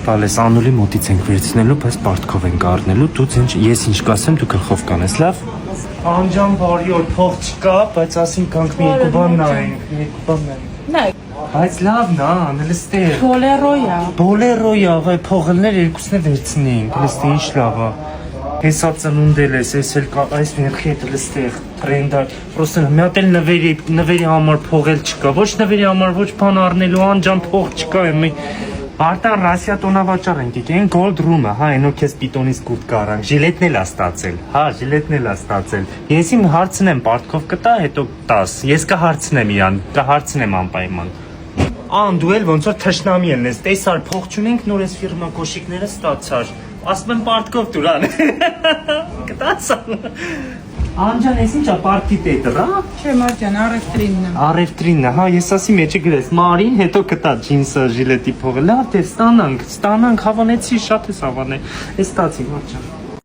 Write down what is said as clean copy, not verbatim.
Բալես անուլի մոտից ենք վերցնելու, բայց պարտքով ենք առնելու, դու ես ինչ կասեմ, դու գլխով կանես, լավ։ Անջան բարի օր, փող չկա, բայց ասին կանք մի երկու բան նայենք, Բայց լավն է, լստեղ։ Բոլերոյա, վայ փողելներ երկուսն է վերցնենք, լստեղ ինչ լավ է։ Հեսա ծնունդել ես, ես էլ այս մեղքի հետ լստեղ, տրենդար, պրոստը մի հատ էլ նվերի համար փողել չկա, ոչ նվերի համար, ոչ բան առնելու, անջան փող չկա, Արտան Ռասիա տոնավաճառ ենք եկել, Gold Room-ը, հա, այնով քեզ պիտոնից կուրտ կարանք, ժիլետն էլ է ստացել, հա, ժիլետն էլ է ստացել։ Ես իմ հարցնեմ, պարտքով կտա, հետո 10, ես կհարցնեմ իրան, կհարցնեմ անպայման։ Ան, դու էլ ոնց որ թշնամի ելնես, տեսար, փող չունենք, նոր ես ֆիրմա կոշիկները ստացար, ասում եմ պարտքով դուրան, կտացան։ Անջան, ես ինչա պարտի տետր, հա։ Չէ, Մարջան, առևտրինն է։ Առևտրինն է, հա, ես ասի մեջը գրես, Մարին, հետո կտա ջինսը, ժիլետի փողը, լավ թե ստանանք, հավանեցի, շատ ես հավանել, ես ստացի, Մարջան։